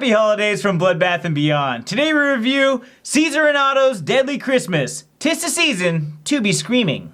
Happy holidays from Bloodbath and beyond. Today we review Caesar and Otto's Deadly Christmas. 'Tis the season to be screaming.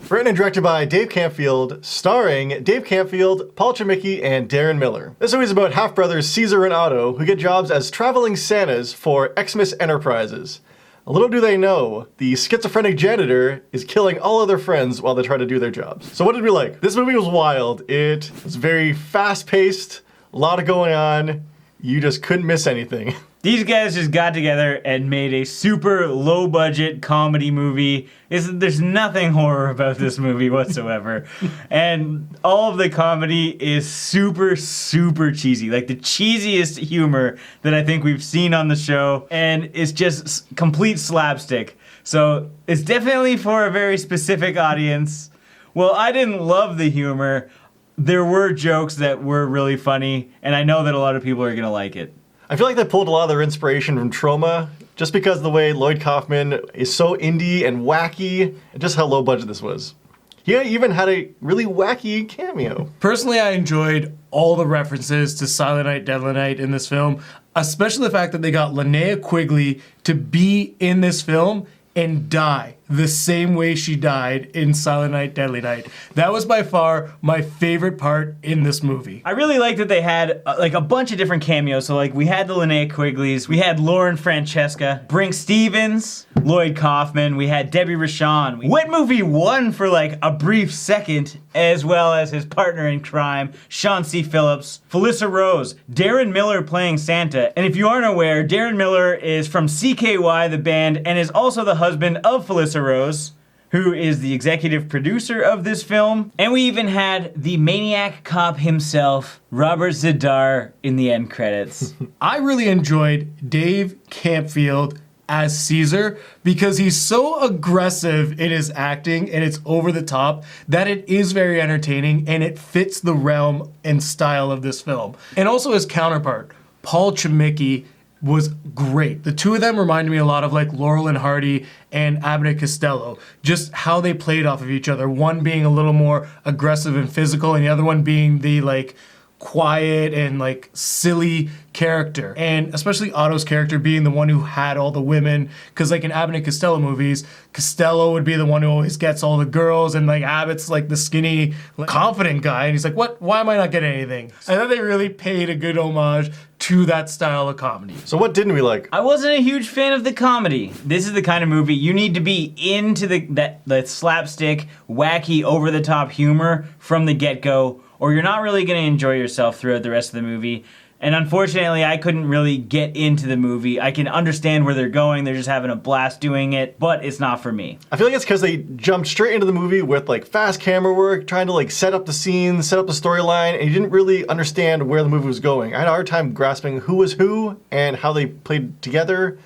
Written and directed by Dave Campfield, starring Dave Campfield, Paul Chomicki, and Deron Miller. This movie is about half-brothers Caesar and Otto who get jobs as traveling Santas for Xmas Enterprises. Little do they know, the schizophrenic janitor is killing all of their friends while they try to do their jobs. So what did we like? This movie was wild. It was very fast-paced, a lot of going on. You just couldn't miss anything. These guys just got together and made a super low-budget comedy movie. There's nothing horror about this movie whatsoever. And all of the comedy is super, super cheesy. Like the cheesiest humor that I think we've seen on the show. And it's just complete slapstick. So it's definitely for a very specific audience. Well, I didn't love the humor. There were jokes that were really funny. And I know that a lot of people are going to like it. I feel like they pulled a lot of their inspiration from Trauma, just because of the way Lloyd Kaufman is so indie and wacky, and just how low budget this was. He even had a really wacky cameo. Personally, I enjoyed all the references to Silent Night, Deadly Night in this film, especially the fact that they got Linnea Quigley to be in this film and die the same way she died in Silent Night, Deadly Night. That was by far my favorite part in this movie. I really like that they had like a bunch of different cameos. So like we had the Linnea Quigleys, we had Lauren Francesca, Brinke Stevens, Lloyd Kaufman, we had Debbie Rochon. Wet Movie won for like a brief second, as well as his partner in crime, Sean C. Phillips, Felissa Rose, Deron Miller playing Santa. And if you aren't aware, Deron Miller is from CKY, the band, and is also the husband of Felissa Rose, who is the executive producer of this film. And we even had the maniac cop himself, Robert Z'Dar, in the end credits. I really enjoyed Dave Campfield as Caesar because he's so aggressive in his acting and it's over the top that it is very entertaining and it fits the realm and style of this film. And also his counterpart, Paul Chomicki, was great. The two of them reminded me a lot of like Laurel and Hardy and Abbott and Costello. Just how they played off of each other. One being a little more aggressive and physical and the other one being the like quiet and like silly character. And especially Otto's character being the one who had all the women, because like in Abbott and Costello movies, Costello would be the one who always gets all the girls and like Abbott's like the skinny, like, confident guy and he's like, what? Why am I not getting anything? I thought they really paid a good homage to that style of comedy. So what didn't we like? I wasn't a huge fan of the comedy. This is the kind of movie you need to be into the slapstick, wacky, over-the-top humor from the get-go, or you're not really going to enjoy yourself throughout the rest of the movie. And unfortunately, I couldn't really get into the movie. I can understand where they're going. They're just having a blast doing it, but it's not for me. I feel like it's because they jumped straight into the movie with like fast camera work, trying to like set up the scene, set up the storyline, and you didn't really understand where the movie was going. I had a hard time grasping who was who and how they played together.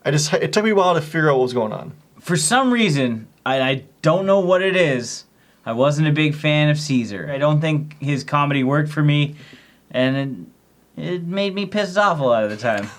It took me a while to figure out what was going on. For some reason, I don't know what it is, I wasn't a big fan of Caesar. I don't think his comedy worked for me, and it made me pissed off a lot of the time.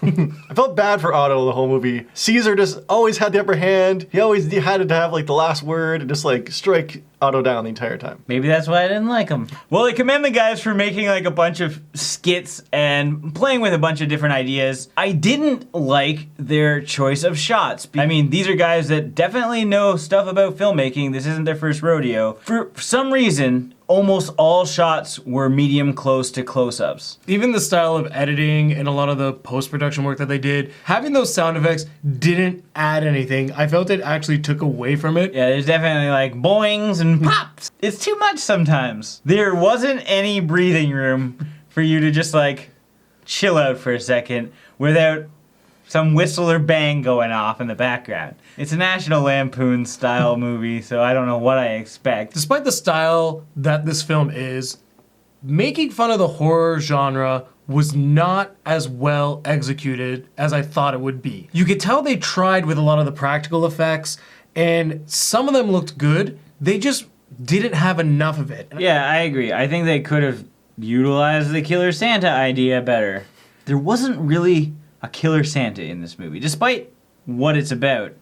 I felt bad for Otto the whole movie. Caesar just always had the upper hand. He always had to have like the last word and just like strike Otto down the entire time. Maybe that's why I didn't like him. Well, I commend the guys for making like a bunch of skits and playing with a bunch of different ideas. I didn't like their choice of shots. I mean, these are guys that definitely know stuff about filmmaking. This isn't their first rodeo. For some reason, almost all shots were medium close to close-ups. Even the style of editing and a lot of the post-production work that they did, having those sound effects didn't add anything. I felt it actually took away from it. Yeah, there's definitely like boings and pops. It's too much sometimes. There wasn't any breathing room for you to just like chill out for a second without some whistle or bang going off in the background. It's a National Lampoon style movie, so I don't know what I expect. Despite the style that this film is, making fun of the horror genre was not as well executed as I thought it would be. You could tell they tried with a lot of the practical effects, and some of them looked good. They just didn't have enough of it. Yeah, I agree. I think they could have utilized the Killer Santa idea better. There wasn't really a Killer Santa in this movie, despite what it's about.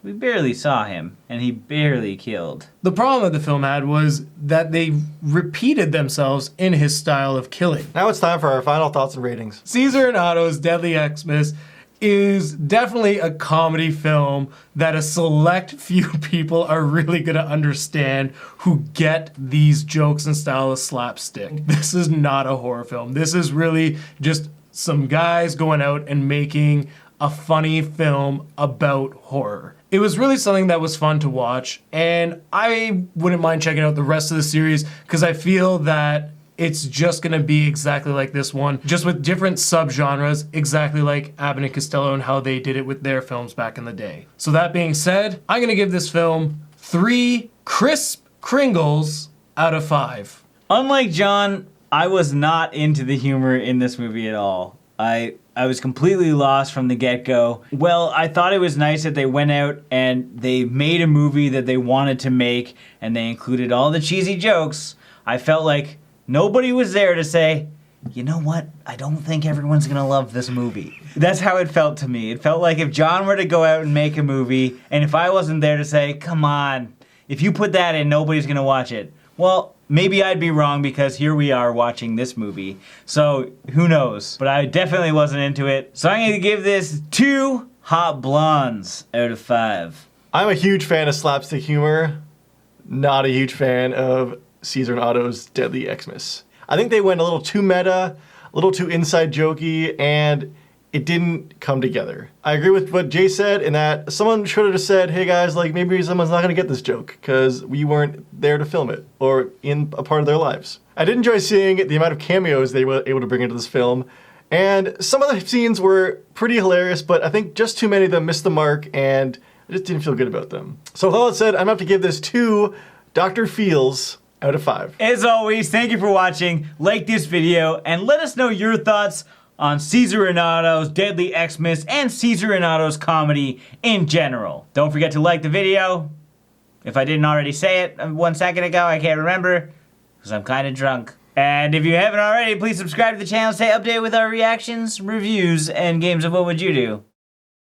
We barely saw him, and he barely killed. The problem that the film had was that they repeated themselves in his style of killing. Now it's time for our final thoughts and ratings. Caesar and Otto's Deadly Xmas is definitely a comedy film that a select few people are really going to understand who get these jokes and style of slapstick. This is not a horror film. This is really just some guys going out and making a funny film about horror. It was really something that was fun to watch, and I wouldn't mind checking out the rest of the series because I feel that it's just going to be exactly like this one, just with different subgenres, exactly like Abbott and Costello and how they did it with their films back in the day. So that being said, I'm going to give this film 3 crisp Kringles out of 5. Unlike John, I was not into the humor in this movie at all. I was completely lost from the get-go. Well, I thought it was nice that they went out and they made a movie that they wanted to make, and they included all the cheesy jokes. I felt like nobody was there to say, you know what, I don't think everyone's gonna love this movie. That's how it felt to me. It felt like if John were to go out and make a movie, and if I wasn't there to say, come on, if you put that in, nobody's gonna watch it. Well, maybe I'd be wrong because here we are watching this movie. So, who knows? But I definitely wasn't into it. So I'm gonna give this 2 hot blondes out of 5. I'm a huge fan of slapstick humor, not a huge fan of Caesar and Otto's Deadly Xmas. I think they went a little too meta, a little too inside jokey, and it didn't come together. I agree with what Jay said in that someone should have just said, hey guys, like maybe someone's not gonna get this joke because we weren't there to film it or in a part of their lives. I did enjoy seeing the amount of cameos they were able to bring into this film, and some of the scenes were pretty hilarious, but I think just too many of them missed the mark and I just didn't feel good about them. So with all that said, I'm gonna have to give this 2 Dr. Feels out of 5. As always, thank you for watching. Like this video and let us know your thoughts on Caesar and Otto's Deadly Xmas and Caesar and Otto's comedy in general. Don't forget to like the video. If I didn't already say it 1 second ago, I can't remember because I'm kind of drunk. And if you haven't already, please subscribe to the channel, stay updated with our reactions, reviews, and games of What Would You Do?